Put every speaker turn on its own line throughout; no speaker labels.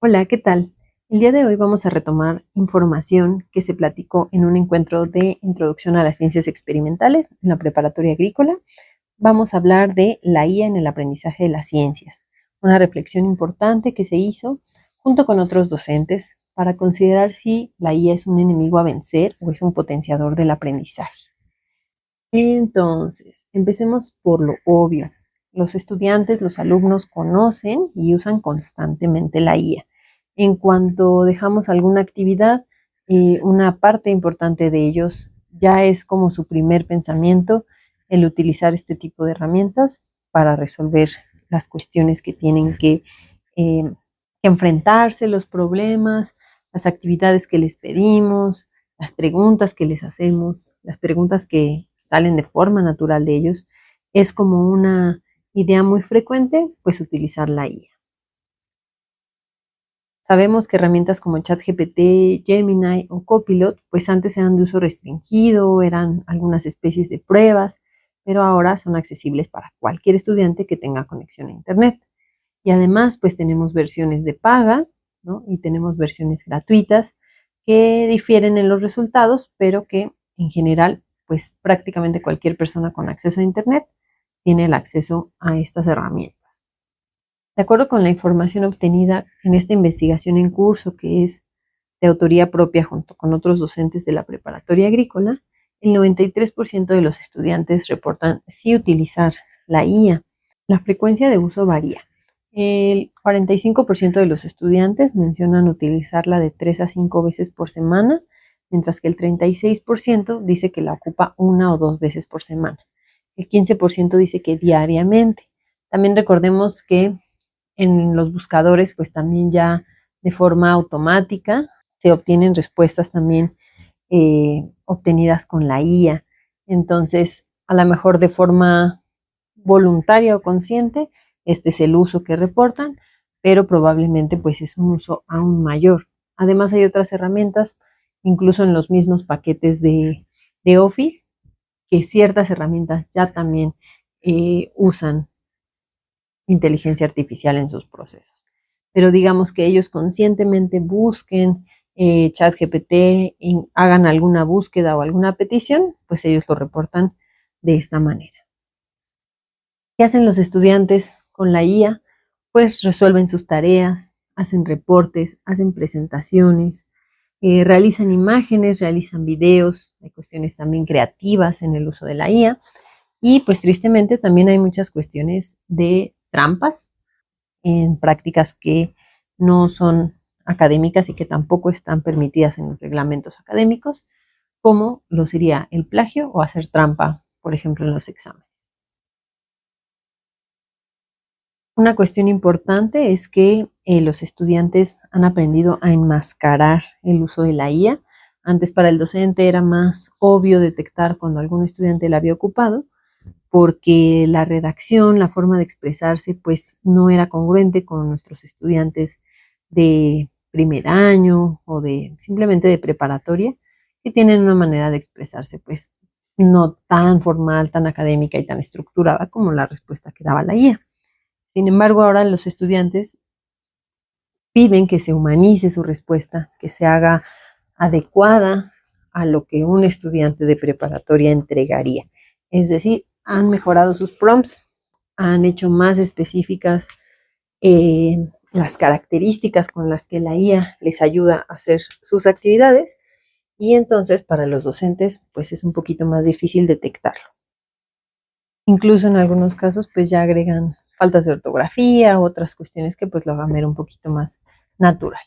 Hola, ¿qué tal? El día de hoy vamos a retomar información que se platicó en un encuentro de Introducción a las Ciencias Experimentales en la Preparatoria Agrícola. Vamos a hablar de la IA en el aprendizaje de las ciencias, una reflexión importante que se hizo junto con otros docentes para considerar si la IA es un enemigo a vencer o es un potenciador del aprendizaje. Entonces, empecemos por lo obvio. Los estudiantes, los alumnos conocen y usan constantemente la IA. En cuanto dejamos alguna actividad, una parte importante de ellos ya es como su primer pensamiento el utilizar este tipo de herramientas para resolver las cuestiones que tienen que enfrentarse, los problemas, las actividades que les pedimos, las preguntas que les hacemos, las preguntas que salen de forma natural de ellos. Es como una idea muy frecuente, pues utilizar la IA. Sabemos que herramientas como ChatGPT, Gemini o Copilot, pues antes eran de uso restringido, eran algunas especies de pruebas, pero ahora son accesibles para cualquier estudiante que tenga conexión a Internet. Y además, pues tenemos versiones de paga, ¿no? Y tenemos versiones gratuitas que difieren en los resultados, pero que en general, pues prácticamente cualquier persona con acceso a Internet tiene el acceso a estas herramientas. De acuerdo con la información obtenida en esta investigación en curso, que es de autoría propia junto con otros docentes de la preparatoria agrícola, el 93% de los estudiantes reportan sí utilizar la IA. La frecuencia de uso varía. El 45% de los estudiantes mencionan utilizarla de 3 a 5 veces por semana, mientras que el 36% dice que la ocupa 1 o 2 veces por semana. El 15% dice que diariamente. También recordemos que en los buscadores, pues también ya de forma automática se obtienen respuestas también obtenidas con la IA. Entonces, a lo mejor de forma voluntaria o consciente, este es el uso que reportan, pero probablemente pues es un uso aún mayor. Además hay otras herramientas, incluso en los mismos paquetes de Office, que ciertas herramientas ya también usan inteligencia artificial en sus procesos. Pero digamos que ellos conscientemente busquen ChatGPT, hagan alguna búsqueda o alguna petición, pues ellos lo reportan de esta manera. ¿Qué hacen los estudiantes con la IA? Pues resuelven sus tareas, hacen reportes, hacen presentaciones, realizan imágenes, realizan videos, hay cuestiones también creativas en el uso de la IA. Y pues tristemente también hay muchas cuestiones de trampas en prácticas que no son académicas y que tampoco están permitidas en los reglamentos académicos, como lo sería el plagio o hacer trampa, por ejemplo, en los exámenes. Una cuestión importante es que los estudiantes han aprendido a enmascarar el uso de la IA. Antes para el docente era más obvio detectar cuando algún estudiante la había ocupado, porque la redacción, la forma de expresarse, pues no era congruente con nuestros estudiantes de primer año o de simplemente de preparatoria, que tienen una manera de expresarse pues no tan formal, tan académica y tan estructurada como la respuesta que daba la IA. Sin embargo, ahora los estudiantes piden que se humanice su respuesta, que se haga adecuada a lo que un estudiante de preparatoria entregaría. Es decir, han mejorado sus prompts, han hecho más específicas las características con las que la IA les ayuda a hacer sus actividades, y entonces para los docentes pues es un poquito más difícil detectarlo. Incluso en algunos casos pues ya agregan faltas de ortografía u otras cuestiones que pues lo hagan ver un poquito más natural.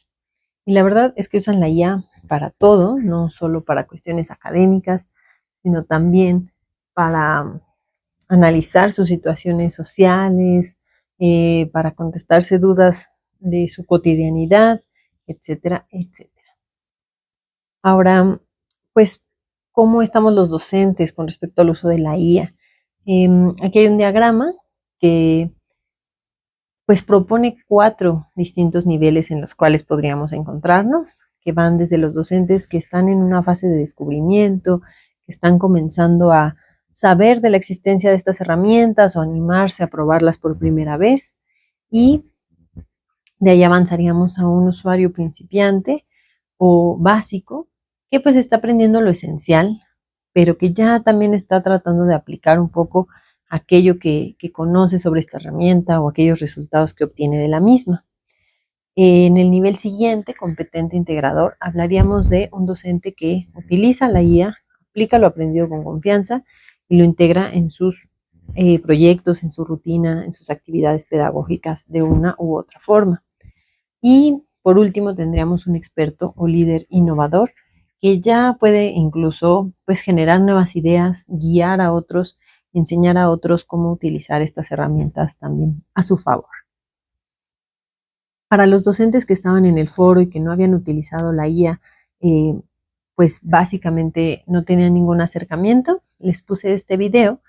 Y la verdad es que usan la IA para todo, no solo para cuestiones académicas, sino también para analizar sus situaciones sociales, para contestarse dudas de su cotidianidad, etcétera, etcétera. Ahora, pues, ¿cómo estamos los docentes con respecto al uso de la IA? Aquí hay un diagrama que pues propone 4 distintos niveles en los cuales podríamos encontrarnos, que van desde los docentes que están en una fase de descubrimiento, que están comenzando a saber de la existencia de estas herramientas o animarse a probarlas por primera vez, y De ahí avanzaríamos a un usuario principiante o básico que pues está aprendiendo lo esencial, pero que ya también está tratando de aplicar un poco aquello que conoce sobre esta herramienta o aquellos resultados que obtiene de la misma. En el nivel siguiente, competente integrador, hablaríamos de un docente que utiliza la IA, aplica lo aprendido con confianza y lo integra en sus proyectos, en su rutina, en sus actividades pedagógicas de una u otra forma. Y por último tendríamos un experto o líder innovador que ya puede incluso pues generar nuevas ideas, guiar a otros, enseñar a otros cómo utilizar estas herramientas también a su favor. Para los docentes que estaban en el foro y que no habían utilizado la IA, pues básicamente no tenían ningún acercamiento, les puse este video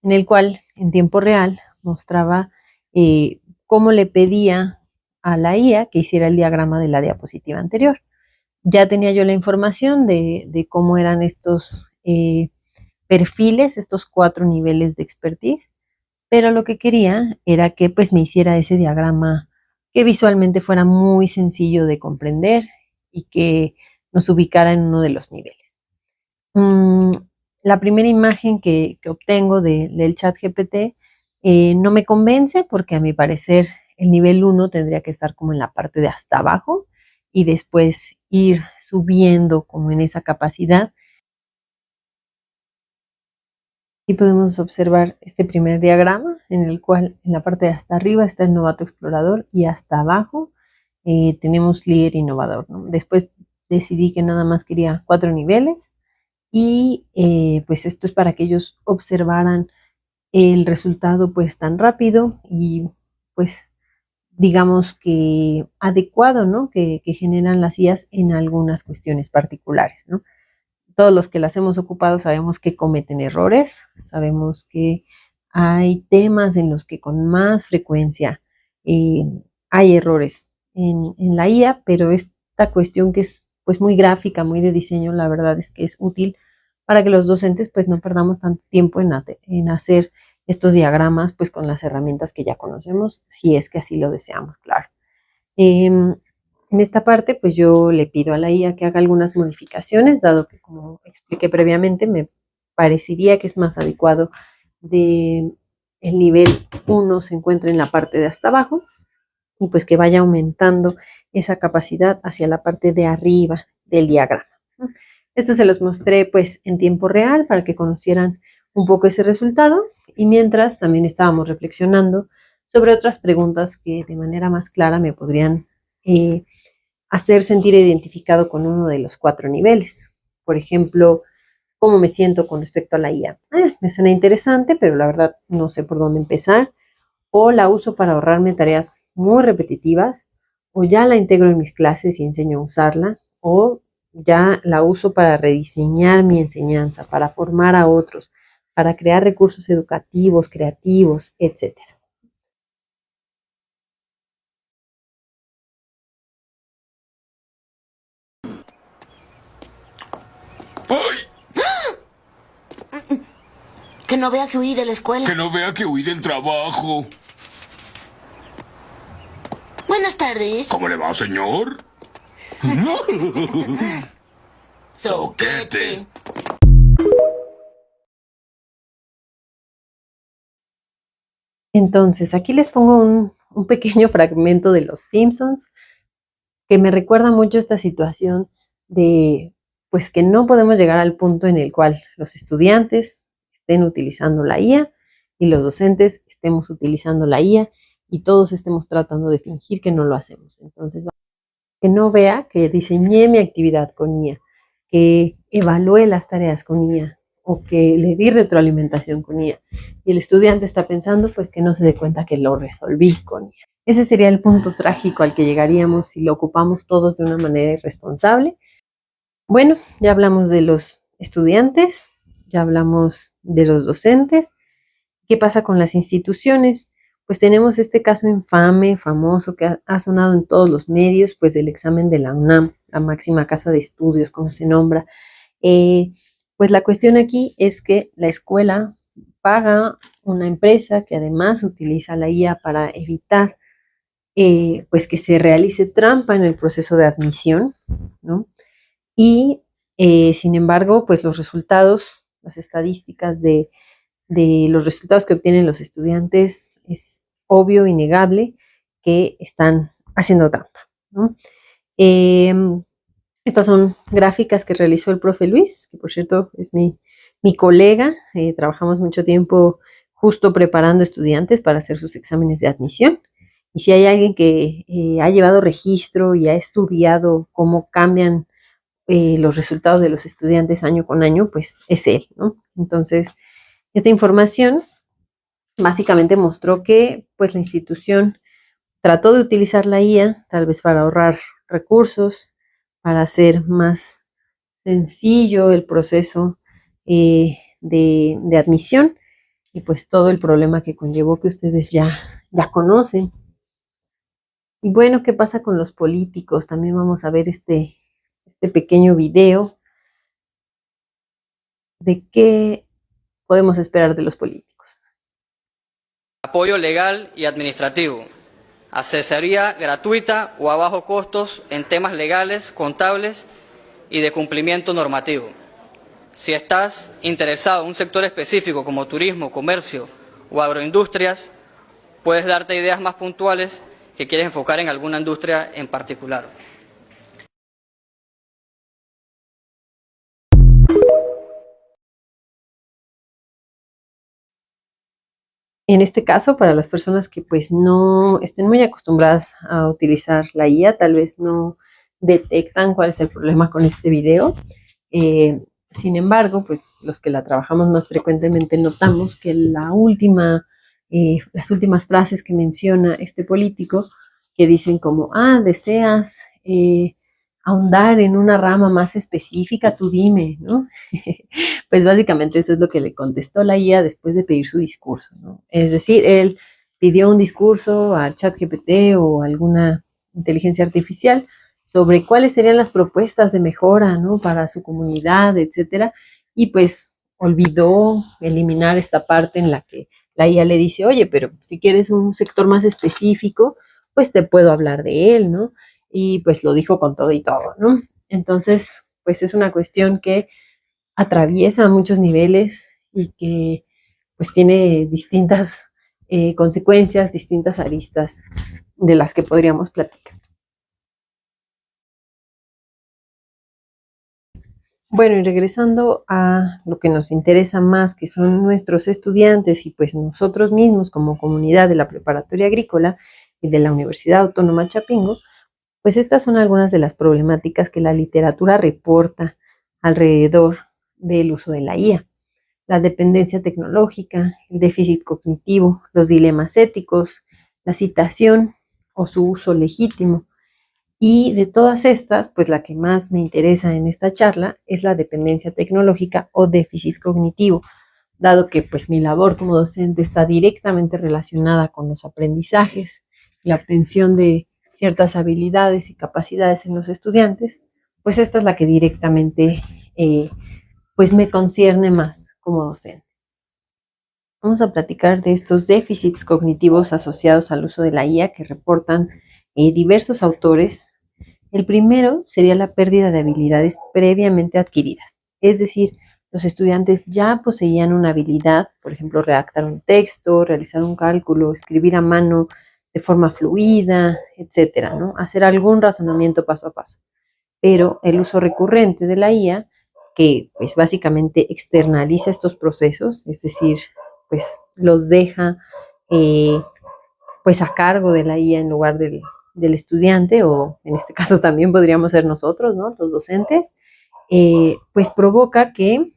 en el cual en tiempo real mostraba cómo le pedía a la IA que hiciera el diagrama de la diapositiva anterior. Ya tenía yo la información de cómo eran estos perfiles, estos 4 niveles de expertise, pero lo que quería era que pues me hiciera ese diagrama que visualmente fuera muy sencillo de comprender y que nos ubicara en uno de los niveles. La primera imagen que obtengo del chat GPT no me convence porque a mi parecer el nivel 1 tendría que estar como en la parte de hasta abajo y después ir subiendo como en esa capacidad. Aquí podemos observar este primer diagrama en el cual en la parte de hasta arriba está el novato explorador y hasta abajo tenemos líder innovador, ¿no? Después decidí que nada más quería 4 niveles y pues esto es para que ellos observaran el resultado pues tan rápido y pues digamos que adecuado, ¿no? Que generan las IAs en algunas cuestiones particulares, ¿no? Todos los que las hemos ocupado sabemos que cometen errores, sabemos que hay temas en los que con más frecuencia eh, hay errores en la IA, pero esta cuestión que es pues muy gráfica, muy de diseño, la verdad es que es útil para que los docentes pues no perdamos tanto tiempo en hacer estos diagramas pues con las herramientas que ya conocemos, si es que así lo deseamos, claro. En esta parte, pues yo le pido a la IA que haga algunas modificaciones, dado que, como expliqué previamente, me parecería que es más adecuado de el nivel 1 se encuentra en la parte de hasta abajo y pues que vaya aumentando esa capacidad hacia la parte de arriba del diagrama. Esto se los mostré pues en tiempo real para que conocieran un poco ese resultado y mientras también estábamos reflexionando sobre otras preguntas que de manera más clara me podrían hacer sentir identificado con uno de los 4 niveles. Por ejemplo, ¿cómo me siento con respecto a la IA? Me suena interesante, pero la verdad no sé por dónde empezar. O la uso para ahorrarme tareas muy repetitivas, o ya la integro en mis clases y enseño a usarla, o ya la uso para rediseñar mi enseñanza, para formar a otros, para crear recursos educativos, creativos, etcétera.
¡Ay!
Que no vea que huí de la escuela.
Que no vea que huí del trabajo.
Buenas tardes.
¿Cómo le va, señor? Soquete.
Entonces, aquí les pongo un pequeño fragmento de Los Simpsons que me recuerda mucho esta situación de, pues, que no podemos llegar al punto en el cual los estudiantes estén utilizando la IA y los docentes estemos utilizando la IA y todos estemos tratando de fingir que no lo hacemos. Entonces, que no vea que diseñé mi actividad con IA, que evalué las tareas con IA o que le di retroalimentación con IA. Y el estudiante está pensando, pues, que no se dé cuenta que lo resolví con IA. Ese sería el punto trágico al que llegaríamos si lo ocupamos todos de una manera irresponsable. Bueno, ya hablamos de los estudiantes, ya hablamos de los docentes. ¿Qué pasa con las instituciones? Pues tenemos este caso infame, famoso, que ha sonado en todos los medios, pues del examen de la UNAM, la máxima casa de estudios, como se nombra. Pues la cuestión aquí es que la escuela paga una empresa que además utiliza la IA para evitar pues que se realice trampa en el proceso de admisión, ¿no? Y sin embargo, pues los resultados, las estadísticas de los resultados que obtienen los estudiantes es obvio, innegable, que están haciendo trampa, ¿no? Eh, Estas son gráficas que realizó el profe Luis, que por cierto es mi colega. Trabajamos mucho tiempo justo preparando estudiantes para hacer sus exámenes de admisión. Y si hay alguien que ha llevado registro y ha estudiado cómo cambian los resultados de los estudiantes año con año, pues es él, ¿no? Entonces, esta información básicamente mostró que pues la institución trató de utilizar la IA tal vez para ahorrar recursos, para hacer más sencillo el proceso de admisión y pues todo el problema que conllevó que ustedes ya conocen. Y bueno, ¿qué pasa con los políticos? También vamos a ver este pequeño video de qué podemos esperar de los políticos.
Apoyo legal y administrativo. Asesoría gratuita o a bajo costos en temas legales, contables y de cumplimiento normativo. Si estás interesado en un sector específico como turismo, comercio o agroindustrias, puedes darte ideas más puntuales que quieres enfocar en alguna industria en particular.
En este caso, para las personas que pues no estén muy acostumbradas a utilizar la IA, tal vez no detectan cuál es el problema con este video. Sin embargo, pues los que la trabajamos más frecuentemente notamos que las últimas frases que menciona este político, que dicen como, deseas ahondar en una rama más específica, tú dime, ¿no? Pues básicamente eso es lo que le contestó la IA después de pedir su discurso, ¿no? Es decir, él pidió un discurso a ChatGPT o alguna inteligencia artificial sobre cuáles serían las propuestas de mejora, ¿no? Para su comunidad, etcétera, y pues olvidó eliminar esta parte en la que la IA le dice, oye, pero si quieres un sector más específico, pues te puedo hablar de él, ¿no? Y pues lo dijo con todo y todo, ¿no? Entonces, pues es una cuestión que atraviesa muchos niveles y que pues tiene distintas consecuencias, distintas aristas de las que podríamos platicar. Bueno, y regresando a lo que nos interesa más, que son nuestros estudiantes y pues nosotros mismos como comunidad de la preparatoria agrícola y de la Universidad Autónoma Chapingo, pues estas son algunas de las problemáticas que la literatura reporta alrededor del uso de la IA. La dependencia tecnológica, el déficit cognitivo, los dilemas éticos, la citación o su uso legítimo. Y de todas estas, pues la que más me interesa en esta charla es la dependencia tecnológica o déficit cognitivo, dado que pues mi labor como docente está directamente relacionada con los aprendizajes, la obtención de ciertas habilidades y capacidades en los estudiantes, pues esta es la que directamente pues me concierne más como docente. Vamos a platicar de estos déficits cognitivos asociados al uso de la IA que reportan diversos autores. El primero sería la pérdida de habilidades previamente adquiridas, es decir, los estudiantes ya poseían una habilidad, por ejemplo, redactar un texto, realizar un cálculo, escribir a mano de forma fluida, etcétera, ¿no? Hacer algún razonamiento paso a paso. Pero el uso recurrente de la IA, que pues básicamente externaliza estos procesos, es decir, pues los deja pues a cargo de la IA en lugar del estudiante, o en este caso también podríamos ser nosotros, ¿no? Los docentes, pues provoca que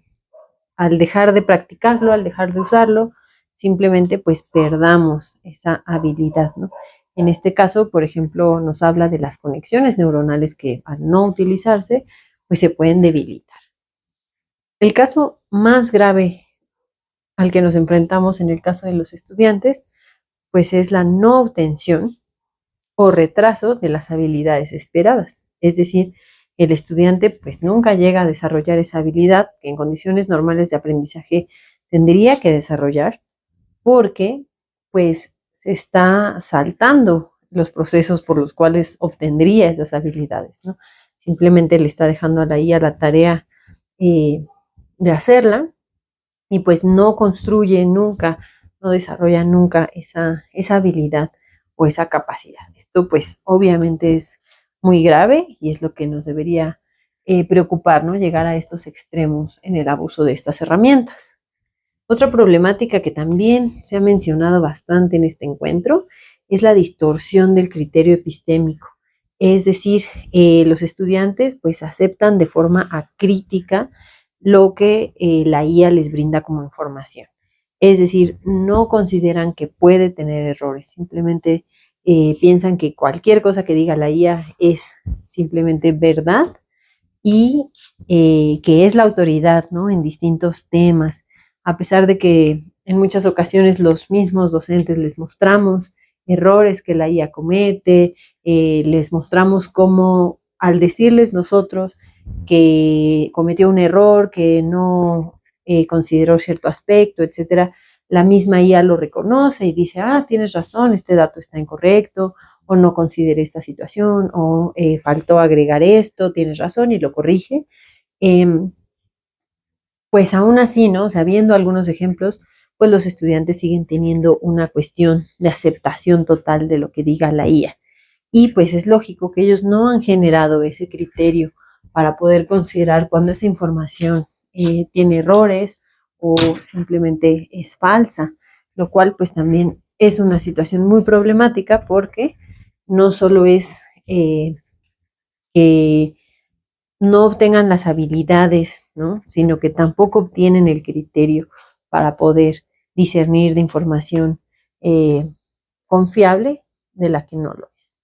al dejar de practicarlo, al dejar de usarlo, simplemente pues perdamos esa habilidad, ¿no? En este caso, por ejemplo, nos habla de las conexiones neuronales que al no utilizarse, pues se pueden debilitar. El caso más grave al que nos enfrentamos en el caso de los estudiantes, pues es la no obtención o retraso de las habilidades esperadas. Es decir, el estudiante pues nunca llega a desarrollar esa habilidad que en condiciones normales de aprendizaje tendría que desarrollar porque pues se está saltando los procesos por los cuales obtendría esas habilidades, ¿no? Simplemente le está dejando a la IA la tarea de hacerla y pues no construye nunca, no desarrolla nunca esa habilidad o esa capacidad. Esto pues obviamente es muy grave y es lo que nos debería preocupar, ¿no? Llegar a estos extremos en el abuso de estas herramientas. Otra problemática que también se ha mencionado bastante en este encuentro es la distorsión del criterio epistémico. Es decir, los estudiantes pues aceptan de forma acrítica lo que la IA les brinda como información. Es decir, no consideran que puede tener errores, simplemente piensan que cualquier cosa que diga la IA es simplemente verdad y que es la autoridad, ¿no? En distintos temas, a pesar de que en muchas ocasiones los mismos docentes les mostramos errores que la IA comete, les mostramos cómo al decirles nosotros que cometió un error, que no consideró cierto aspecto, etcétera, la misma IA lo reconoce y dice, tienes razón, este dato está incorrecto, o no consideré esta situación, o faltó agregar esto, tienes razón, y lo corrige. Pues aún así, ¿no? O sea, viendo algunos ejemplos, pues los estudiantes siguen teniendo una cuestión de aceptación total de lo que diga la IA. Y pues es lógico que ellos no han generado ese criterio para poder considerar cuando esa información tiene errores o simplemente es falsa, lo cual pues también es una situación muy problemática porque no solo es que no obtengan las habilidades, ¿no? Sino que tampoco obtienen el criterio para poder discernir de información confiable de la que no lo es.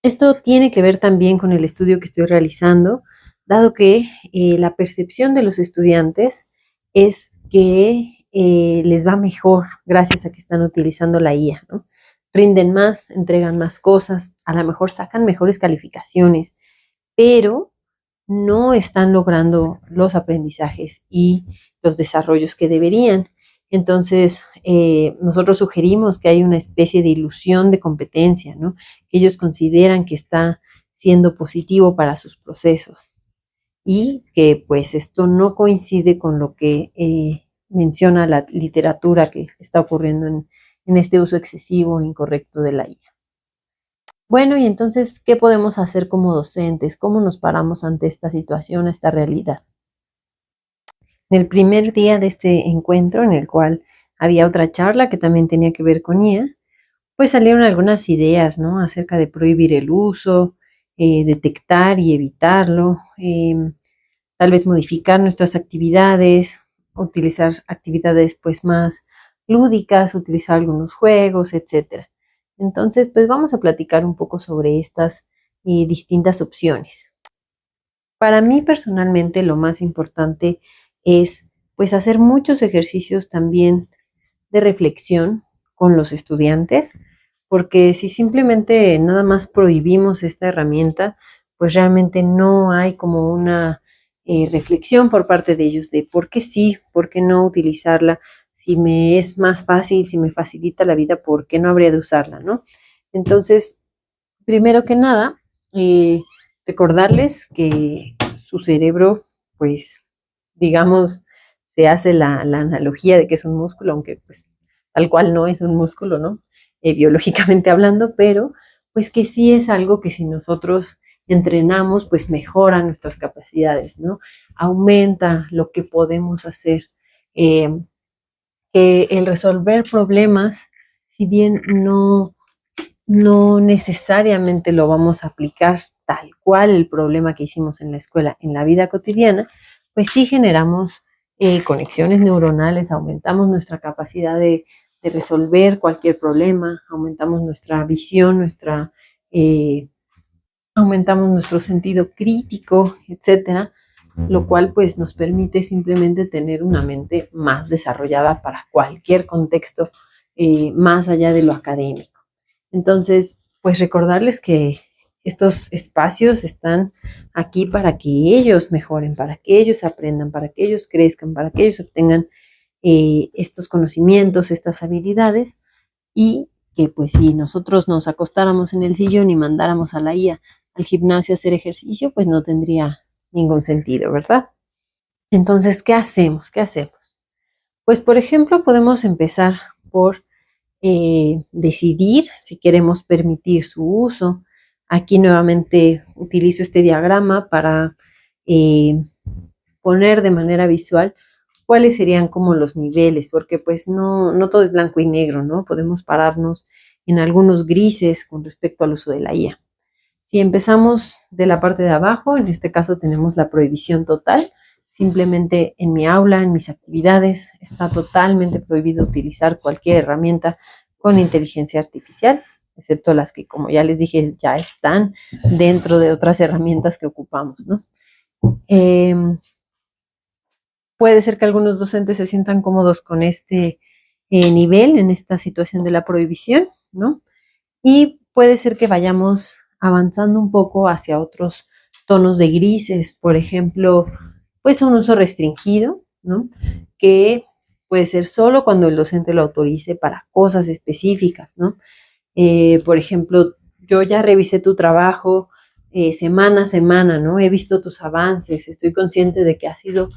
Esto tiene que ver también con el estudio que estoy realizando, dado que la percepción de los estudiantes es que les va mejor gracias a que están utilizando la IA, ¿no? Rinden más, entregan más cosas, a lo mejor sacan mejores calificaciones, pero no están logrando los aprendizajes y los desarrollos que deberían. Entonces, nosotros sugerimos que hay una especie de ilusión de competencia, ¿no? Que ellos consideran que está siendo positivo para sus procesos y que pues esto no coincide con lo que menciona la literatura que está ocurriendo en este uso excesivo e incorrecto de la IA. Bueno, y entonces, ¿qué podemos hacer como docentes? ¿Cómo nos paramos ante esta situación, esta realidad? En el primer día de este encuentro, en el cual había otra charla que también tenía que ver con IA, pues salieron algunas ideas, ¿no? Acerca de prohibir el uso, detectar y evitarlo, tal vez modificar nuestras actividades, utilizar actividades pues más lúdicas, utilizar algunos juegos, etcétera. Entonces, pues vamos a platicar un poco sobre estas distintas opciones. Para mí personalmente lo más importante es pues hacer muchos ejercicios también de reflexión con los estudiantes, porque si simplemente nada más prohibimos esta herramienta, pues realmente no hay como una reflexión por parte de ellos de por qué sí, por qué no utilizarla, si me es más fácil, si me facilita la vida, ¿por qué no habría de usarla, no? Entonces, primero que nada, recordarles que su cerebro, pues, digamos, se hace la analogía de que es un músculo, aunque pues tal cual no es un músculo, ¿no? Biológicamente hablando, pero pues que sí es algo que si nosotros entrenamos, pues mejora nuestras capacidades, ¿no? Aumenta lo que podemos hacer. Que el resolver problemas, si bien no necesariamente lo vamos a aplicar tal cual el problema que hicimos en la escuela en la vida cotidiana, pues sí generamos conexiones neuronales, aumentamos nuestra capacidad de resolver cualquier problema, aumentamos nuestra visión, aumentamos nuestro sentido crítico, etcétera, lo cual pues nos permite simplemente tener una mente más desarrollada para cualquier contexto más allá de lo académico. Entonces, pues recordarles que estos espacios están aquí para que ellos mejoren, para que ellos aprendan, para que ellos crezcan, para que ellos obtengan estos conocimientos, estas habilidades y que pues si nosotros nos acostáramos en el sillón y mandáramos a la IA al gimnasio a hacer ejercicio, pues no tendría ningún sentido, ¿verdad? Entonces, ¿qué hacemos? ¿Qué hacemos? Pues, por ejemplo, podemos empezar por decidir si queremos permitir su uso. Aquí nuevamente utilizo este diagrama para poner de manera visual cuáles serían como los niveles, porque pues no todo es blanco y negro, ¿no? Podemos pararnos en algunos grises con respecto al uso de la IA. Si empezamos de la parte de abajo, en este caso tenemos la prohibición total. Simplemente en mi aula, en mis actividades, está totalmente prohibido utilizar cualquier herramienta con inteligencia artificial, excepto las que, como ya les dije, ya están dentro de otras herramientas que ocupamos, ¿no? Puede ser que algunos docentes se sientan cómodos con este nivel, en esta situación de la prohibición, ¿no? Y puede ser que vayamos avanzando un poco hacia otros tonos de grises, por ejemplo, pues un uso restringido, ¿no? Que puede ser solo cuando el docente lo autorice para cosas específicas, ¿no? Por ejemplo, yo ya revisé tu trabajo semana a semana, ¿no? He visto tus avances, estoy consciente de que ha sido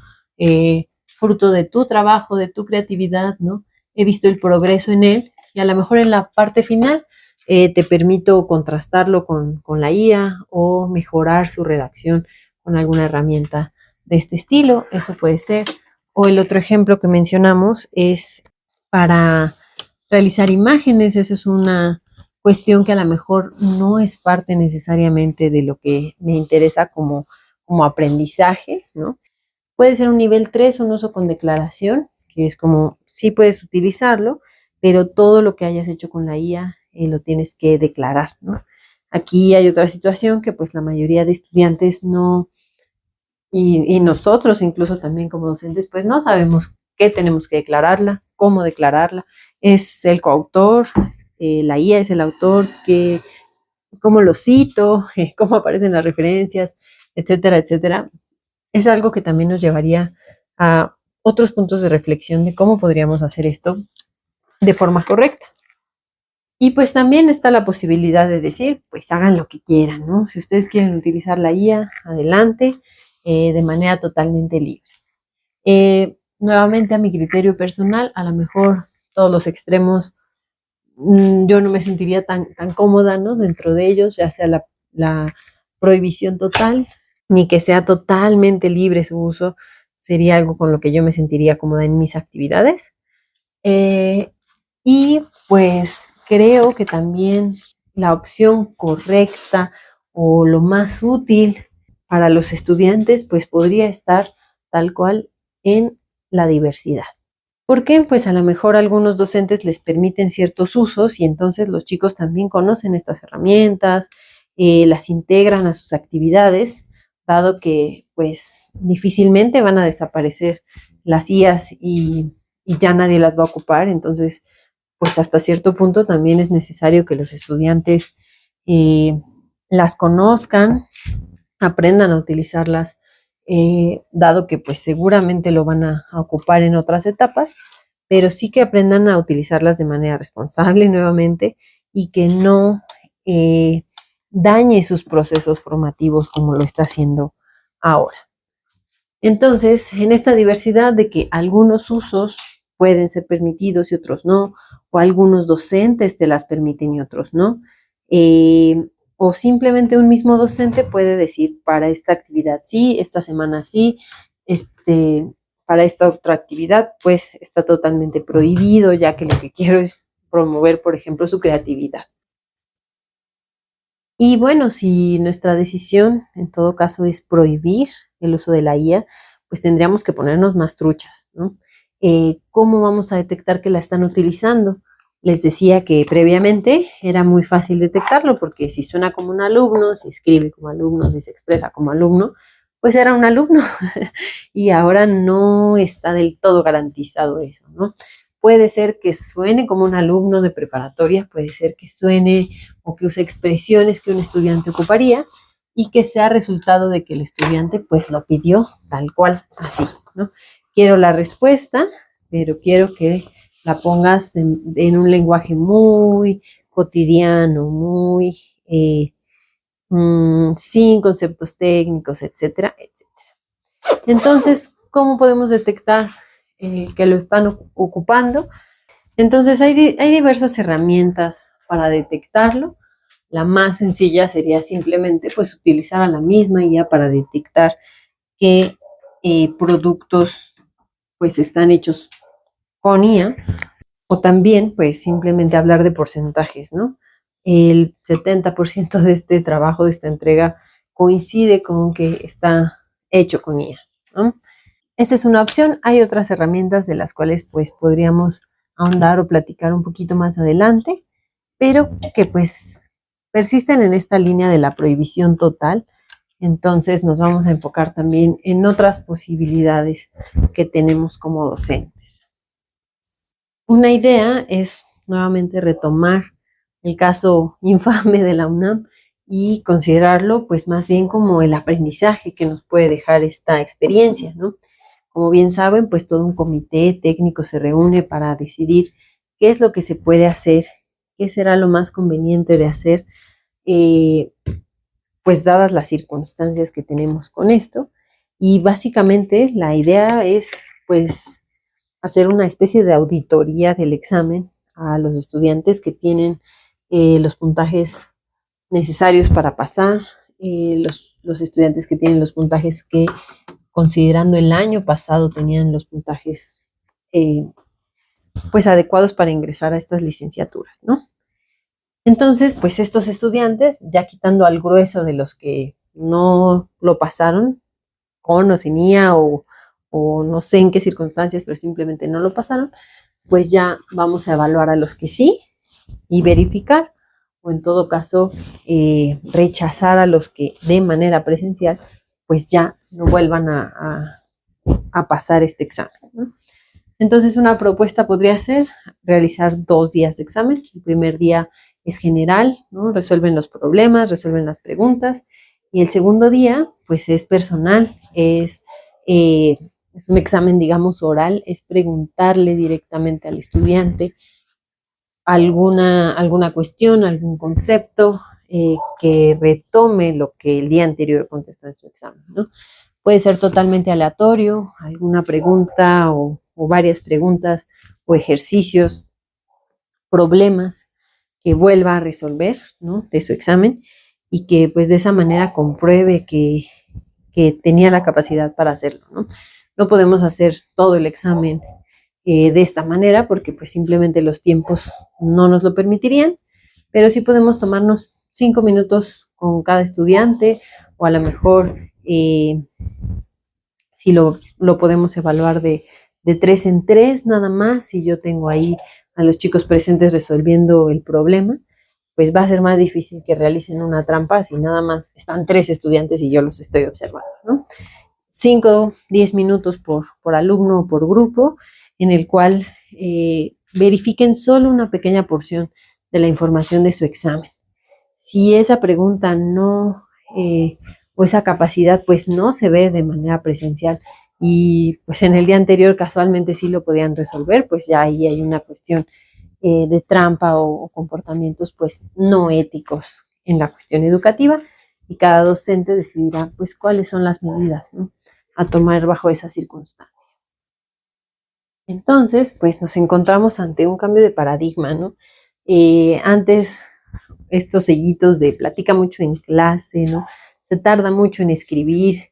fruto de tu trabajo, de tu creatividad, ¿no? He visto el progreso en él y a lo mejor en la parte final te permito contrastarlo con la IA o mejorar su redacción con alguna herramienta de este estilo, eso puede ser. O el otro ejemplo que mencionamos es para realizar imágenes, esa es una cuestión que a lo mejor no es parte necesariamente de lo que me interesa como aprendizaje, ¿no? Puede ser un nivel 3, un uso con declaración, que es como, sí puedes utilizarlo, pero todo lo que hayas hecho con la IA lo tienes que declarar, ¿no? Aquí hay otra situación que pues la mayoría de estudiantes no, y nosotros incluso también como docentes, pues no sabemos qué tenemos que declararla, cómo declararla. Es el coautor, la IA es el autor, cómo lo cito, cómo aparecen las referencias, etcétera, etcétera. Es algo que también nos llevaría a otros puntos de reflexión de cómo podríamos hacer esto de forma correcta. Y pues también está la posibilidad de decir, pues hagan lo que quieran, ¿no? Si ustedes quieren utilizar la IA, adelante, de manera totalmente libre. Nuevamente a mi criterio personal, a lo mejor todos los extremos, yo no me sentiría tan cómoda, ¿no? Dentro de ellos, ya sea la prohibición total, ni que sea totalmente libre su uso, sería algo con lo que yo me sentiría cómoda en mis actividades. Y pues creo que también la opción correcta o lo más útil para los estudiantes pues podría estar tal cual en la diversidad. ¿Por qué? Pues a lo mejor algunos docentes les permiten ciertos usos y entonces los chicos también conocen estas herramientas, las integran a sus actividades, dado que pues difícilmente van a desaparecer las IAs y ya nadie las va a ocupar, entonces pues hasta cierto punto también es necesario que los estudiantes las conozcan, aprendan a utilizarlas, dado que pues seguramente lo van a ocupar en otras etapas, pero sí que aprendan a utilizarlas de manera responsable nuevamente y que no dañe sus procesos formativos como lo está haciendo ahora. Entonces, en esta diversidad de que algunos usos pueden ser permitidos y otros no, o algunos docentes te las permiten y otros no, o simplemente un mismo docente puede decir para esta actividad sí, esta semana sí, para esta otra actividad pues está totalmente prohibido, ya que lo que quiero es promover, por ejemplo, su creatividad. Y bueno, si nuestra decisión en todo caso es prohibir el uso de la IA, pues tendríamos que ponernos más truchas, ¿no? ¿Cómo vamos a detectar que la están utilizando? Les decía que previamente era muy fácil detectarlo porque si suena como un alumno, si escribe como alumno, si se expresa como alumno, pues era un alumno y ahora no está del todo garantizado eso, ¿no? Puede ser que suene como un alumno de preparatoria, puede ser que suene o que use expresiones que un estudiante ocuparía y que sea resultado de que el estudiante pues lo pidió tal cual, así, ¿no? Quiero la respuesta, pero quiero que la pongas en un lenguaje muy cotidiano, muy sin conceptos técnicos, etcétera, etcétera. Entonces, ¿cómo podemos detectar que lo están ocupando? Entonces, hay diversas herramientas para detectarlo. La más sencilla sería simplemente pues utilizar a la misma IA para detectar qué productos pues están hechos con IA, o también pues simplemente hablar de porcentajes, ¿no? El 70% de este trabajo, de esta entrega, coincide con que está hecho con IA, ¿no? Esa es una opción. Hay otras herramientas de las cuales pues podríamos ahondar o platicar un poquito más adelante, pero que pues persisten en esta línea de la prohibición total. Entonces nos vamos a enfocar también en otras posibilidades que tenemos como docentes. Una idea es nuevamente retomar el caso infame de la UNAM y considerarlo pues más bien como el aprendizaje que nos puede dejar esta experiencia, ¿no? Como bien saben, pues todo un comité técnico se reúne para decidir qué es lo que se puede hacer, qué será lo más conveniente de hacer, pues dadas las circunstancias que tenemos con esto. Y básicamente la idea es pues hacer una especie de auditoría del examen a los estudiantes que tienen los puntajes necesarios para pasar, los estudiantes que tienen los puntajes que considerando el año pasado tenían los puntajes pues adecuados para ingresar a estas licenciaturas, ¿no? Entonces, pues estos estudiantes, ya quitando al grueso de los que no lo pasaron con o tenía o no sé en qué circunstancias, pero simplemente no lo pasaron, pues ya vamos a evaluar a los que sí y verificar, o en todo caso rechazar a los que de manera presencial pues ya no vuelvan a pasar este examen, ¿no? Entonces una propuesta podría ser realizar 2 días de examen. El primer día es general, ¿no? Resuelven los problemas, resuelven las preguntas, y el segundo día pues es personal, es un examen digamos oral, es preguntarle directamente al estudiante alguna cuestión, algún concepto que retome lo que el día anterior contestó en su examen, ¿no? Puede ser totalmente aleatorio, alguna pregunta o varias preguntas o ejercicios, problemas que vuelva a resolver, ¿no? De su examen y que pues de esa manera compruebe que tenía la capacidad para hacerlo, ¿no? No podemos hacer todo el examen de esta manera porque pues simplemente los tiempos no nos lo permitirían, pero sí podemos tomarnos 5 minutos con cada estudiante o a lo mejor si lo podemos evaluar de 3 en 3 nada más, si yo tengo ahí a los chicos presentes resolviendo el problema, pues va a ser más difícil que realicen una trampa si nada más están 3 estudiantes y yo los estoy observando, ¿no? 5, 10 minutos por alumno o por grupo, en el cual verifiquen solo una pequeña porción de la información de su examen. Si esa pregunta no, o esa capacidad, pues no se ve de manera presencial y pues en el día anterior casualmente sí lo podían resolver, pues ya ahí hay una cuestión de trampa o comportamientos pues no éticos en la cuestión educativa y cada docente decidirá pues cuáles son las medidas, ¿no?, a tomar bajo esa circunstancia. Entonces, pues nos encontramos ante un cambio de paradigma, ¿no? Antes estos sellitos de platica mucho en clase, ¿no? Se tarda mucho en escribir,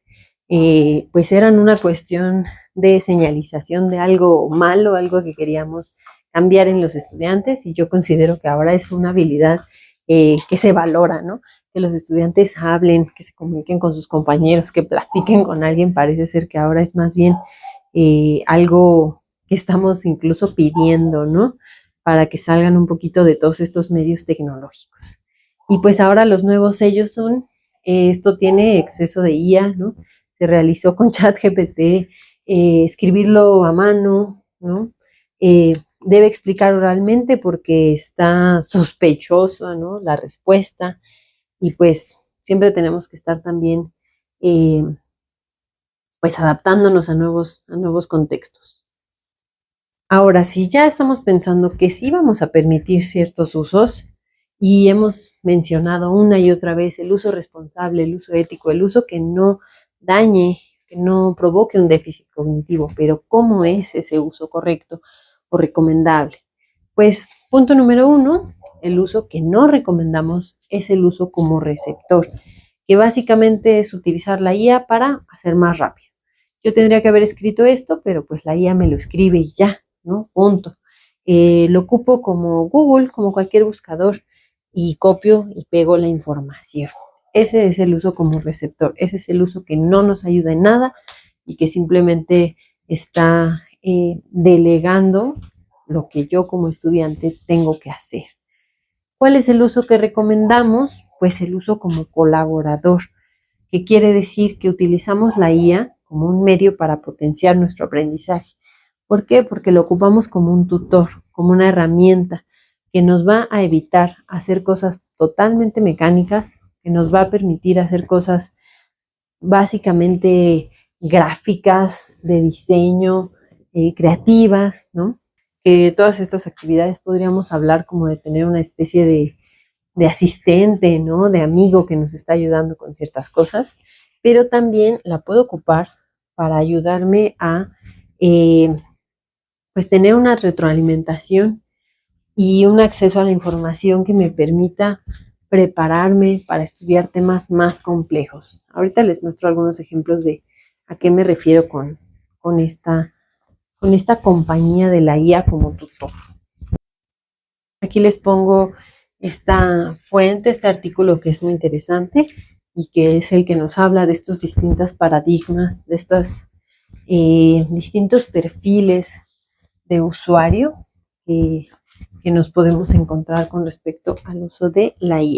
pues eran una cuestión de señalización de algo malo, algo que queríamos cambiar en los estudiantes, y yo considero que ahora es una habilidad que se valora, ¿no? Que los estudiantes hablen, que se comuniquen con sus compañeros, que platiquen con alguien, parece ser que ahora es más bien algo que estamos incluso pidiendo, ¿no?, para que salgan un poquito de todos estos medios tecnológicos. Y pues ahora los nuevos sellos son, esto tiene exceso de IA, ¿no? Se realizó con ChatGPT, escribirlo a mano, ¿no? Debe explicar oralmente porque está sospechoso, ¿no?, la respuesta, y pues siempre tenemos que estar también pues adaptándonos a nuevos contextos. Ahora, si ya estamos pensando que sí vamos a permitir ciertos usos y hemos mencionado una y otra vez el uso responsable, el uso ético, el uso que no dañe, que no provoque un déficit cognitivo, pero ¿cómo es ese uso correcto o recomendable? Pues punto número uno, el uso que no recomendamos es el uso como receptor, que básicamente es utilizar la IA para hacer más rápido. Yo tendría que haber escrito esto, pero pues la IA me lo escribe y ya, ¿no? Punto. Lo ocupo como Google, como cualquier buscador, y copio y pego la información. Ese es el uso como receptor, ese es el uso que no nos ayuda en nada y que simplemente está delegando lo que yo como estudiante tengo que hacer. ¿Cuál es el uso que recomendamos? Pues el uso como colaborador, que quiere decir que utilizamos la IA como un medio para potenciar nuestro aprendizaje. ¿Por qué? Porque lo ocupamos como un tutor, como una herramienta que nos va a evitar hacer cosas totalmente mecánicas, que nos va a permitir hacer cosas básicamente gráficas, de diseño, creativas, ¿no? Que todas estas actividades podríamos hablar como de tener una especie de asistente, ¿no? De amigo que nos está ayudando con ciertas cosas, pero también la puedo ocupar para ayudarme a pues tener una retroalimentación y un acceso a la información que me permita prepararme para estudiar temas más complejos. Ahorita les muestro algunos ejemplos de a qué me refiero con esta, con esta compañía de la IA como tutor. Aquí les pongo esta fuente, este artículo que es muy interesante y que es el que nos habla de estos distintos paradigmas, de estos distintos perfiles de usuario que nos podemos encontrar con respecto al uso de la IA.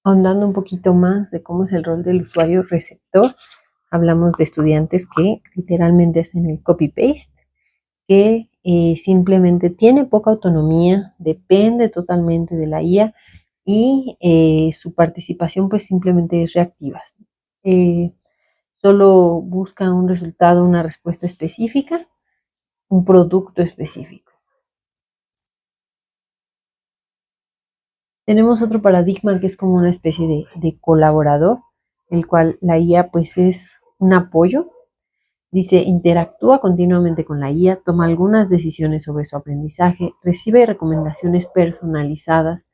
Ahondando un poquito más de cómo es el rol del usuario receptor, hablamos de estudiantes que literalmente hacen el copy-paste, que simplemente tiene poca autonomía, depende totalmente de la IA y su participación pues simplemente es reactiva. Solo busca un resultado, una respuesta específica, un producto específico. Tenemos otro paradigma que es como una especie de colaborador, el cual la IA pues es un apoyo. Dice, interactúa continuamente con la IA, toma algunas decisiones sobre su aprendizaje, recibe recomendaciones personalizadas,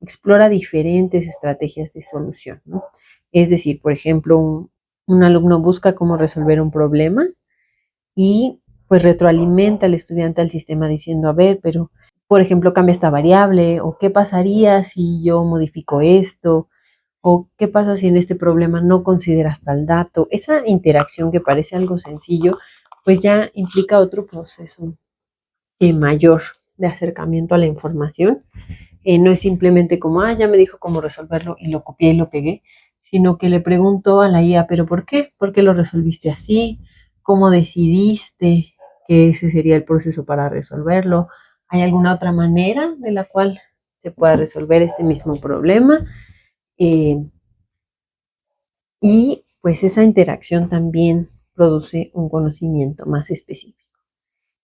explora diferentes estrategias de solución, ¿no? Es decir, por ejemplo, un alumno busca cómo resolver un problema y pues retroalimenta al estudiante al sistema diciendo, a ver, pero por ejemplo, cambia esta variable o qué pasaría si yo modifico esto o qué pasa si en este problema no consideras tal dato. Esa interacción que parece algo sencillo, pues ya implica otro proceso mayor de acercamiento a la información. No es simplemente como, ya me dijo cómo resolverlo y lo copié y lo pegué, sino que le pregunto a la IA, ¿pero por qué? ¿Por qué lo resolviste así? ¿Cómo decidiste que ese sería el proceso para resolverlo? ¿Hay alguna otra manera de la cual se pueda resolver este mismo problema? Y pues esa interacción también produce un conocimiento más específico.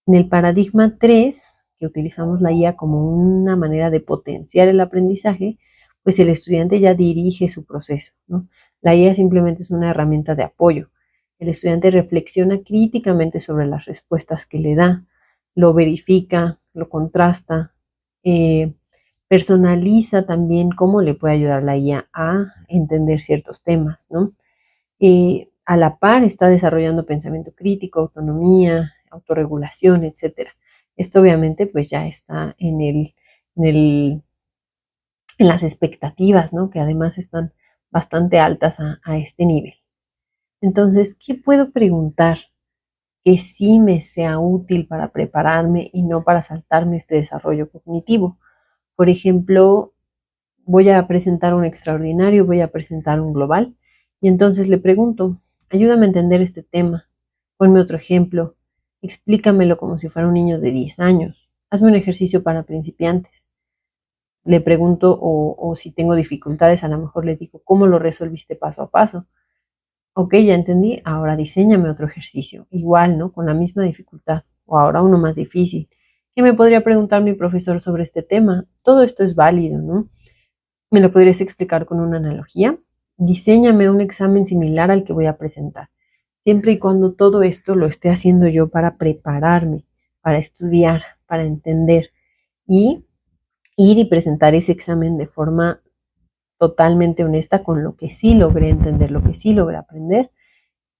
En el paradigma 3, que utilizamos la IA como una manera de potenciar el aprendizaje, pues el estudiante ya dirige su proceso, ¿no? La IA simplemente es una herramienta de apoyo. El estudiante reflexiona críticamente sobre las respuestas que le da, lo verifica, lo contrasta, personaliza también cómo le puede ayudar la IA a entender ciertos temas, ¿no? A la par está desarrollando pensamiento crítico, autonomía, autorregulación, etcétera. Esto obviamente pues ya está en las expectativas, ¿no? Que además están bastante altas a este nivel. Entonces, ¿qué puedo preguntar que sí me sea útil para prepararme y no para saltarme este desarrollo cognitivo? Por ejemplo, voy a presentar un extraordinario, voy a presentar un global, y entonces le pregunto, ayúdame a entender este tema, ponme otro ejemplo, explícamelo como si fuera un niño de 10 años, hazme un ejercicio para principiantes. Le pregunto o si tengo dificultades, a lo mejor le digo, ¿cómo lo resolviste paso a paso? Ok, ya entendí, ahora diséñame otro ejercicio, igual, ¿no? Con la misma dificultad, o ahora uno más difícil. ¿Qué me podría preguntar mi profesor sobre este tema? Todo esto es válido, ¿no? ¿Me lo podrías explicar con una analogía? Diséñame un examen similar al que voy a presentar, siempre y cuando todo esto lo esté haciendo yo para prepararme, para estudiar, para entender y ir y presentar ese examen de forma totalmente honesta con lo que sí logré entender, lo que sí logré aprender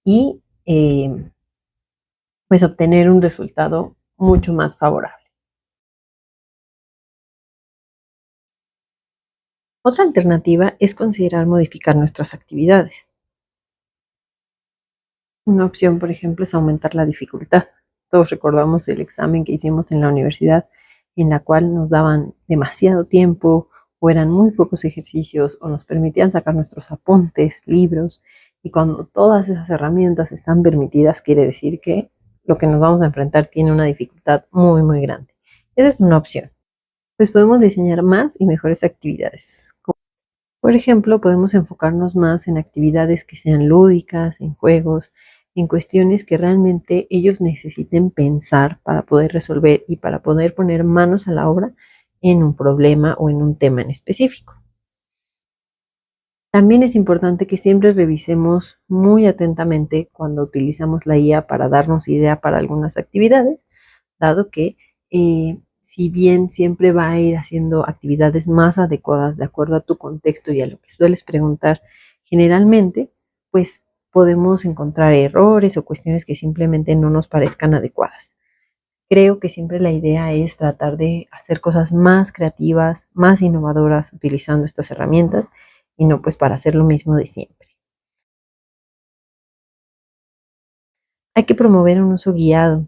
y pues obtener un resultado mucho más favorable. Otra alternativa es considerar modificar nuestras actividades. Una opción, por ejemplo, es aumentar la dificultad. Todos recordamos el examen que hicimos en la universidad en la cual nos daban demasiado tiempo o eran muy pocos ejercicios o nos permitían sacar nuestros apuntes, libros, y cuando todas esas herramientas están permitidas quiere decir que lo que nos vamos a enfrentar tiene una dificultad muy, muy grande. Esa es una opción. Pues podemos diseñar más y mejores actividades. Por ejemplo, podemos enfocarnos más en actividades que sean lúdicas, en juegos, en cuestiones que realmente ellos necesiten pensar para poder resolver y para poder poner manos a la obra en un problema o en un tema en específico. También es importante que siempre revisemos muy atentamente cuando utilizamos la IA para darnos idea para algunas actividades, dado que si bien siempre va a ir haciendo actividades más adecuadas de acuerdo a tu contexto y a lo que sueles preguntar generalmente, pues podemos encontrar errores o cuestiones que simplemente no nos parezcan adecuadas. Creo que siempre la idea es tratar de hacer cosas más creativas, más innovadoras utilizando estas herramientas y no pues para hacer lo mismo de siempre. Hay que promover un uso guiado,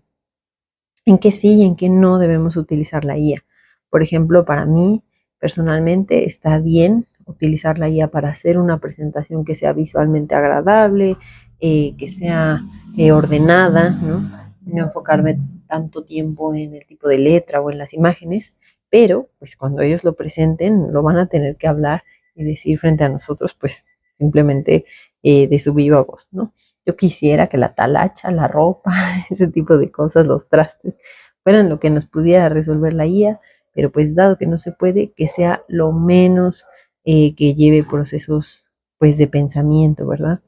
en qué sí y en qué no debemos utilizar la IA. Por ejemplo, para mí personalmente está bien utilizar la IA para hacer una presentación que sea visualmente agradable, que sea ordenada, ¿no? No enfocarme tanto tiempo en el tipo de letra o en las imágenes, pero pues cuando ellos lo presenten lo van a tener que hablar y decir frente a nosotros, pues simplemente de su viva voz, ¿no? Yo quisiera que la talacha, la ropa, ese tipo de cosas, los trastes, fueran lo que nos pudiera resolver la IA, pero pues dado que no se puede, que sea lo menos que lleve procesos pues de pensamiento, ¿verdad?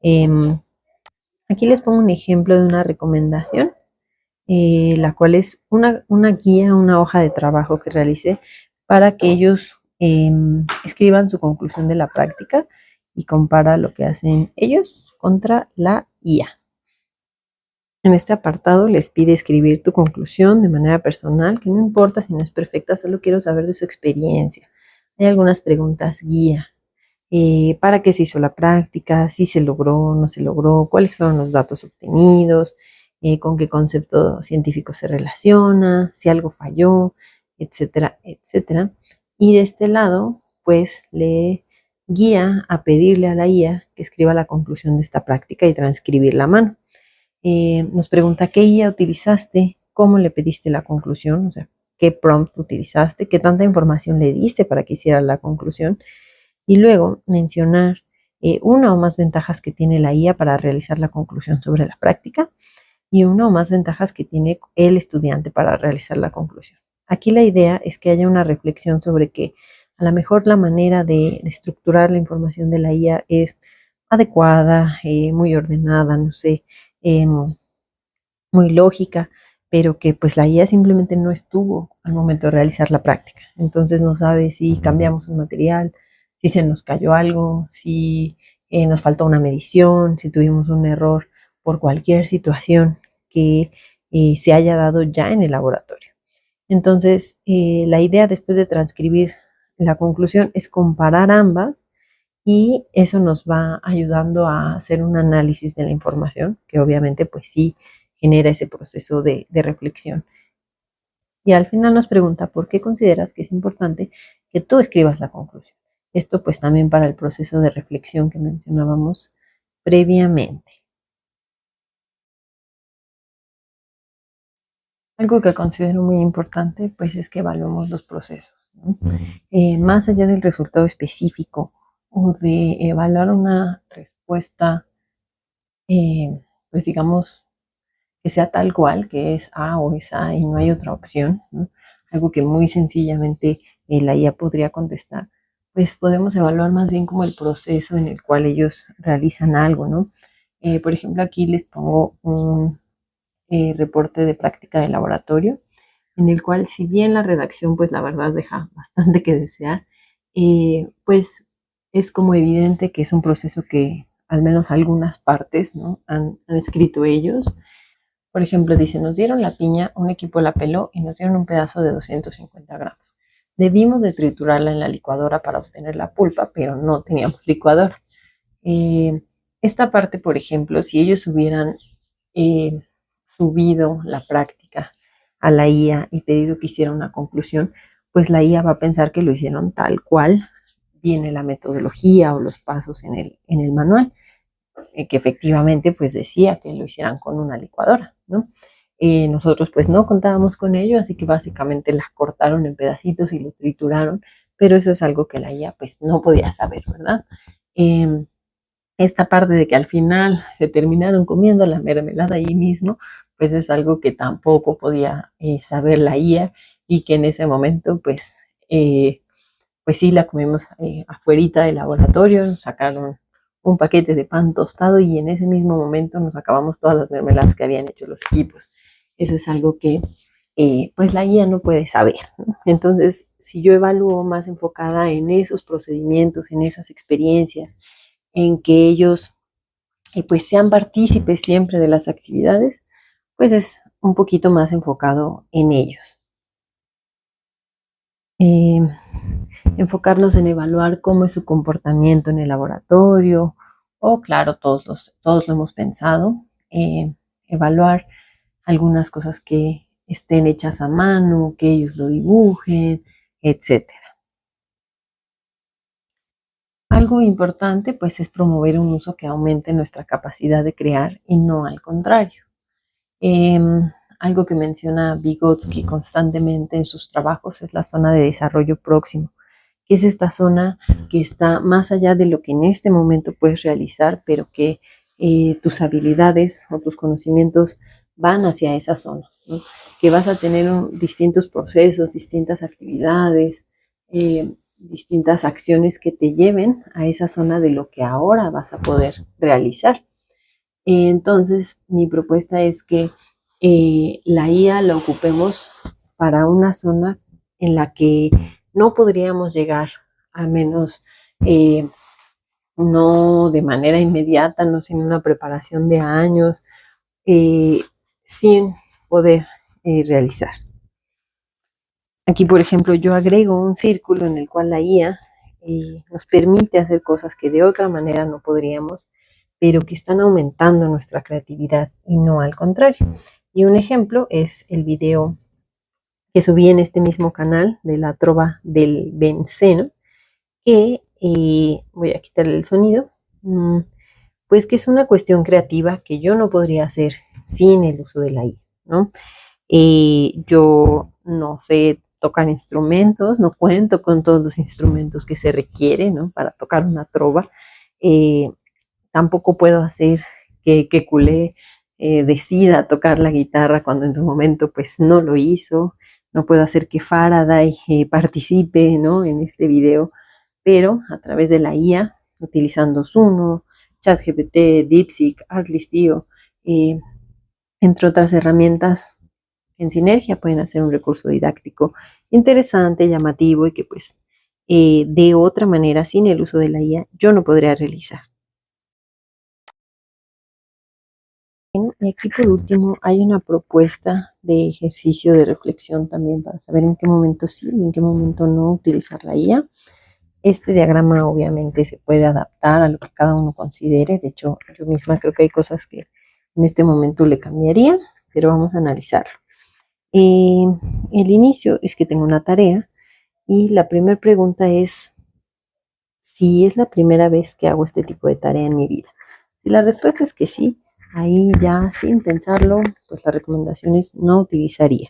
Em, Aquí les pongo un ejemplo de una recomendación, la cual es una guía, una hoja de trabajo que realicé para que ellos escriban su conclusión de la práctica y compara lo que hacen ellos contra la IA. En este apartado les pide escribir tu conclusión de manera personal, que no importa si no es perfecta, solo quiero saber de su experiencia. Hay algunas preguntas guía. ¿Para qué se hizo la práctica? ¿Si se logró, no se logró? ¿Cuáles fueron los datos obtenidos? ¿Con qué concepto científico se relaciona? ¿Si algo falló? Etcétera, etcétera. Y de este lado, pues le guía a pedirle a la IA que escriba la conclusión de esta práctica y transcribirla a mano. Nos pregunta qué IA utilizaste, cómo le pediste la conclusión, o sea, qué prompt utilizaste, qué tanta información le diste para que hiciera la conclusión y luego mencionar una o más ventajas que tiene la IA para realizar la conclusión sobre la práctica y una o más ventajas que tiene el estudiante para realizar la conclusión. Aquí la idea es que haya una reflexión sobre que a lo mejor la manera de estructurar la información de la IA es adecuada, muy ordenada, no sé, muy lógica, pero que pues la IA simplemente no estuvo al momento de realizar la práctica. Entonces no sabe si cambiamos un material, si se nos cayó algo, si nos falta una medición, si tuvimos un error por cualquier situación que se haya dado ya en el laboratorio. Entonces, la idea después de transcribir la conclusión es comparar ambas y eso nos va ayudando a hacer un análisis de la información, que obviamente pues sí genera ese proceso de reflexión. Y al final nos pregunta por qué consideras que es importante que tú escribas la conclusión. Esto pues también para el proceso de reflexión que mencionábamos previamente. Algo que considero muy importante pues es que evaluemos los procesos, ¿no? Más allá del resultado específico o de evaluar una respuesta pues digamos, que sea tal cual, que es A o es A y no hay otra opción, ¿no? Algo que muy sencillamente la IA podría contestar, pues podemos evaluar más bien como el proceso en el cual ellos realizan algo, ¿no? Por ejemplo, aquí les pongo un reporte de práctica de laboratorio, en el cual si bien la redacción, pues la verdad deja bastante que desear, pues es como evidente que es un proceso que al menos algunas partes, ¿no? han escrito ellos. Por ejemplo, dice, nos dieron la piña, un equipo la peló y nos dieron un pedazo de 250 gramos. Debimos de triturarla en la licuadora para obtener la pulpa, pero no teníamos licuadora. Esta parte, por ejemplo, si ellos hubieran eh, subido la práctica a la IA y pedido que hiciera una conclusión, pues la IA va a pensar que lo hicieron tal cual viene la metodología o los pasos en el manual, que efectivamente pues decía que lo hicieran con una licuadora, ¿no? Nosotros pues no contábamos con ello, así que básicamente la cortaron en pedacitos y lo trituraron, pero eso es algo que la IA pues no podía saber, ¿verdad? Esta parte de que al final se terminaron comiendo la mermelada ahí mismo, pues es algo que tampoco podía saber la IA y que en ese momento pues sí la comimos afuerita del laboratorio, nos sacaron un paquete de pan tostado y en ese mismo momento nos acabamos todas las mermeladas que habían hecho los equipos. Eso es algo que pues la IA no puede saber, ¿no? Entonces, si yo evalúo más enfocada en esos procedimientos, en esas experiencias, en que ellos pues sean partícipes siempre de las actividades, pues es un poquito más enfocado en ellos. Enfocarnos en evaluar cómo es su comportamiento en el laboratorio, o claro, todos lo hemos pensado, evaluar algunas cosas que estén hechas a mano, que ellos lo dibujen, etcétera. Algo importante pues es promover un uso que aumente nuestra capacidad de crear y no al contrario. Algo que menciona Vygotsky constantemente en sus trabajos es la zona de desarrollo próximo, que es esta zona que está más allá de lo que en este momento puedes realizar, pero que tus habilidades o tus conocimientos van hacia esa zona, ¿no? Que vas a tener distintos procesos, distintas actividades, distintas acciones que te lleven a esa zona de lo que ahora vas a poder realizar. Entonces, mi propuesta es que la IA la ocupemos para una zona en la que no podríamos llegar, al menos no de manera inmediata, no sin una preparación de años, sin poder realizar. Aquí, por ejemplo, yo agrego un círculo en el cual la IA nos permite hacer cosas que de otra manera no podríamos, pero que están aumentando nuestra creatividad y no al contrario. Y un ejemplo es el video que subí en este mismo canal de la trova del benceno, que voy a quitarle el sonido, pues que es una cuestión creativa que yo no podría hacer sin el uso de la IA, ¿no? Yo no sé tocar instrumentos, no cuento con todos los instrumentos que se requieren, ¿no? Para tocar una trova. Tampoco puedo hacer que Culé decida tocar la guitarra cuando en su momento pues no lo hizo. No puedo hacer que Faraday participe, ¿no? En este video, pero a través de la IA, utilizando Suno, ChatGPT, DeepSeek, Artlist.io, entre otras herramientas, en sinergia pueden hacer un recurso didáctico interesante, llamativo y que pues de otra manera, sin el uso de la IA, yo no podría realizar. Bueno, y aquí por último hay una propuesta de ejercicio de reflexión también para saber en qué momento sí y en qué momento no utilizar la IA. Este diagrama obviamente se puede adaptar a lo que cada uno considere. De hecho, yo misma creo que hay cosas que en este momento le cambiaría, pero vamos a analizarlo. El inicio es que tengo una tarea y la primera pregunta es si es la primera vez que hago este tipo de tarea en mi vida. Si la respuesta es que sí, ahí ya sin pensarlo, pues la recomendación es no utilizaría.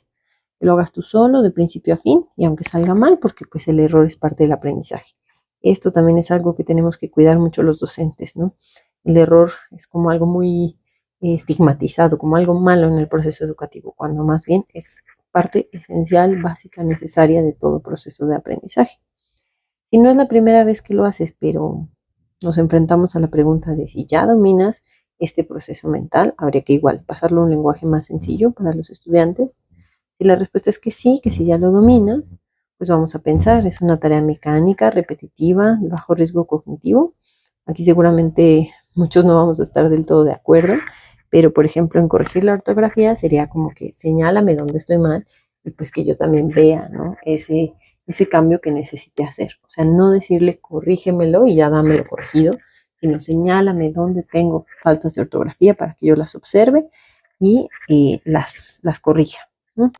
Que lo hagas tú solo de principio a fin y aunque salga mal, porque pues el error es parte del aprendizaje. Esto también es algo que tenemos que cuidar mucho los docentes, ¿no? el error es como algo muy estigmatizado, como algo malo en el proceso educativo, cuando más bien es parte esencial, básica, necesaria de todo proceso de aprendizaje. Si no es la primera vez que lo haces, pero nos enfrentamos a la pregunta de si ya dominas este proceso mental, habría que igual pasarlo a un lenguaje más sencillo para los estudiantes. Si la respuesta es que sí, que si ya lo dominas, pues vamos a pensar, es una tarea mecánica, repetitiva, de bajo riesgo cognitivo. Aquí seguramente muchos no vamos a estar del todo de acuerdo, pero por ejemplo en corregir la ortografía sería como que señálame dónde estoy mal y pues que yo también vea, ¿no? Ese cambio que necesite hacer. O sea, no decirle corrígemelo y ya dámelo corregido, sino señálame dónde tengo faltas de ortografía para que yo las observe y las corrija, ¿no?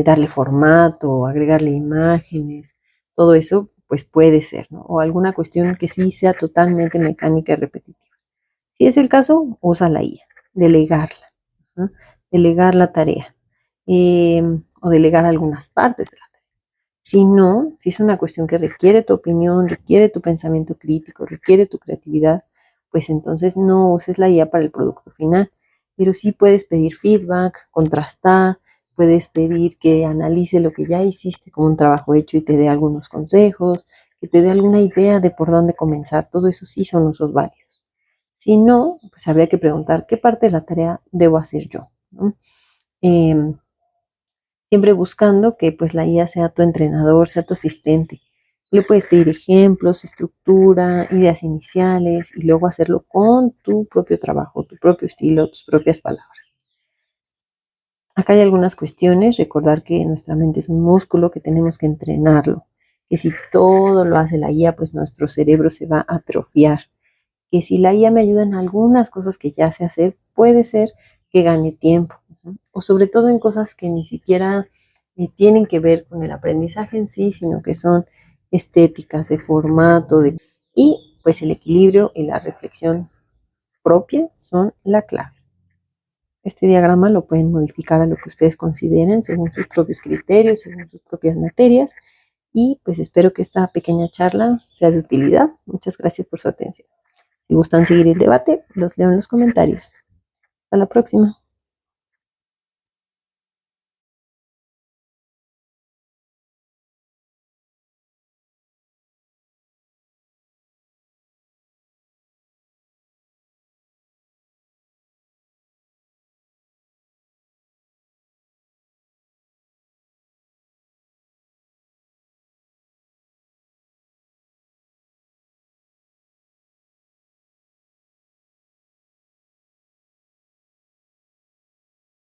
Darle formato, agregarle imágenes, todo eso pues puede ser, ¿no? O alguna cuestión que sí sea totalmente mecánica y repetitiva. Si es el caso, usa la IA, delegarla, ¿no? Delegar la tarea o delegar algunas partes de la tarea. Si no, si es una cuestión que requiere tu opinión, requiere tu pensamiento crítico, requiere tu creatividad, pues entonces no uses la IA para el producto final, pero sí puedes pedir feedback, contrastar, puedes pedir que analice lo que ya hiciste como un trabajo hecho y te dé algunos consejos, que te dé alguna idea de por dónde comenzar. Todo eso sí son usos válidos. Si no, pues habría que preguntar qué parte de la tarea debo hacer yo, ¿no? Siempre buscando que pues la IA sea tu entrenador, sea tu asistente. Le puedes pedir ejemplos, estructura, ideas iniciales y luego hacerlo con tu propio trabajo, tu propio estilo, tus propias palabras. Acá hay algunas cuestiones, recordar que nuestra mente es un músculo que tenemos que entrenarlo, que si todo lo hace la IA, pues nuestro cerebro se va a atrofiar, que si la IA me ayuda en algunas cosas que ya sé hacer, puede ser que gane tiempo, ¿no? O sobre todo en cosas que ni siquiera tienen que ver con el aprendizaje en sí, sino que son estéticas, de formato, y pues el equilibrio y la reflexión propia son la clave. Este diagrama lo pueden modificar a lo que ustedes consideren según sus propios criterios, según sus propias materias. Y pues espero que esta pequeña charla sea de utilidad. Muchas gracias por su atención. Si gustan seguir el debate, los leo en los comentarios. Hasta la próxima.